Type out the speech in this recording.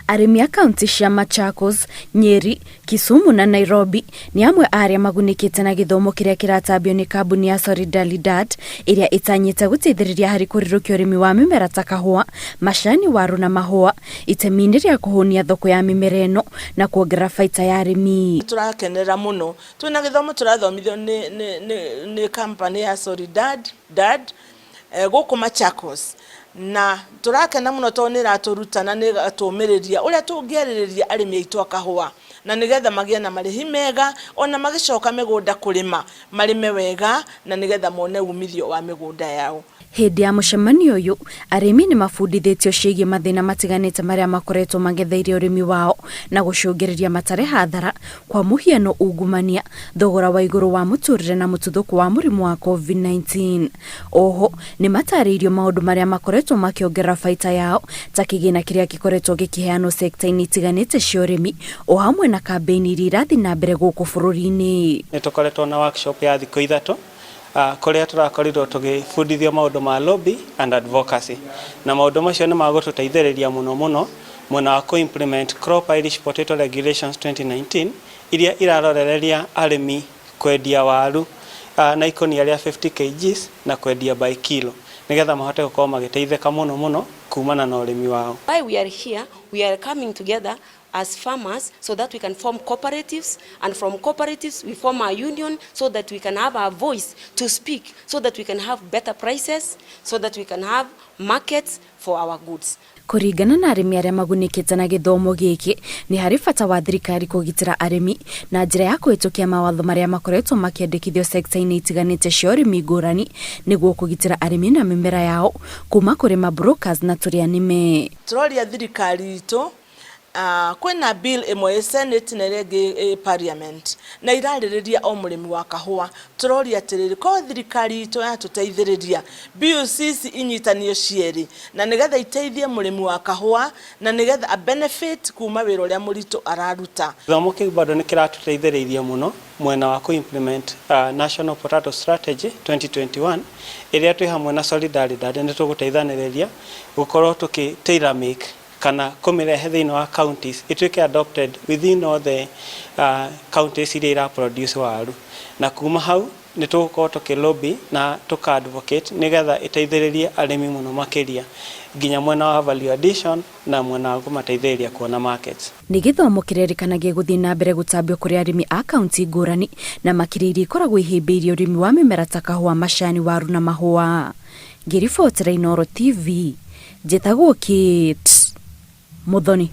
Arĩmi a kaunti cia Machakos, Nyeri, Kisumu na Nairobi ni amwe arĩa magunĩkĩte na gĩthomo kĩrĩa kĩratambio nĩ kambuni ya Solidaridad ĩrĩa ĩtanyĩte gũteithĩrĩria harĩ kũrirũkia ũrĩmi wa mĩmera ta kahũa, macani, waru na mahũa itemi-inĩ rĩa kũhũnia thoko ya mĩmera ĩno na kuongerera baita ya arĩmi. Tũrakenera mũno twĩna gĩthomo tũrathomithio nĩ kambuni ya Solidaridad gũkũ Machakos, na turakena muno to nĩ ratũrutana nĩ gatũmĩrĩria ũrĩa tũngĩarĩrĩria arĩmi aitũ a kahũa na nĩgetha magĩe na marĩhi mega ona magĩcoka mĩgũnda kũrĩma marĩme wega na nĩgetha mone umithio wa mĩgũnda yao. Hĩndĩ ya mũcemanio ũyũ, arĩmi nĩ mabundithĩtio ciĩgiĩ mathĩna matiganĩte marĩa makoretwo magetheire ũrĩmi wao na gũcũngĩrĩria matarĩ hathara, kwa mũhiano ungumania, thogora wa igũrũ wa mũtũrĩre na mũtuthũko wa mũrimũ wa COVID-19. Oho nĩ matarĩirio maũndũ marĩa makoretwo makĩongerera baita yao ta kĩgĩna kĩrĩa gĩkoretwo gĩkĩheanwo sekta-inĩ itiganĩte cia ũrĩmi o hamwe na kambĩini iria irathiĩ na mbere gũkũ bũrũri-inĩ. Nĩ tũkoretwo na workshop ya thikũ ithatũ kũrĩa tũrakorirwo tũgĩbundithio maũndũ ma lobby and advocacy, na maũndũ macio nĩ magũtũteithĩrĩria mũno mwena wa implement crop Irish potato regulations 2019 iria irarorereria arĩmi kwendia waru na ikonia rĩa 50 kg na kwendia by kilo nĩgetha mahote gũkorwo magĩteithĩka mũno kumana na ũrĩmi wao. Why we are here, we are coming together as farmers so that we can form cooperatives, and from cooperatives we form a union so that we can have a voice to speak, so that we can have better prices, so that we can have markets for our goods. Kũringana na arĩmi arĩa magunĩkĩte na gĩthomo gĩkĩ, nĩ harĩ bata wa thirikari kũgitĩra arĩmi na njĩra ya kũhĩtũkia mawatho marĩa makoretwo makĩandĩkithio sekta-inĩ itiganĩte cia ũrĩmi ngũrani nĩguo kũgitĩra arĩmi na mĩmera yao kuma kũrĩ mabrokers na tũrĩa nĩme. Tũroria thirikari itũ kwĩna bill ĩmwe Senate na ĩngĩ Parliament na irarĩrĩria o mũrĩmi wa kahũa. Tũroria atĩrĩrĩ, ko thirikari itũ yatũteithĩrĩria bills ici inyitanio cierĩ na nĩgetha iteithie mũrĩmi wa kahũa na nĩgetha a benefit kuma wĩra ũrĩa mũritũ araruta. Gĩthomo kĩu bado nĩ kĩratũteithĩrĩria mũno mwena wa implement National Potato Strategy 2021 ĩrĩa twĩ hamwe na Solidaridad nĩ tũgũteithanĩrĩria gũkorwo tailor make kana kũmĩrehe thĩinĩ wa counties ituĩke adopted within all the counties iria ira produce waru, na kuma hau nĩ tũgũkorwo tũkĩlobby na tũka-advocate nĩgetha ĩteithĩrĩrie arĩmi mũno makĩria nginya mwena wa value addition na mwena wa kũmateithĩrĩria kuona markets. Nĩ gĩthomo kĩrerĩkanagia gũthiĩ na mbere gũtambio kũrĩ arĩmi a kaunti ngũrani na makĩria iria ikoragwo ihĩmbĩirie ũrĩmi wa mĩmera ta kahũa, macani, waru na mahũa. Ngĩribotera Inooro TV, njĩtagwo Kate Muthoni.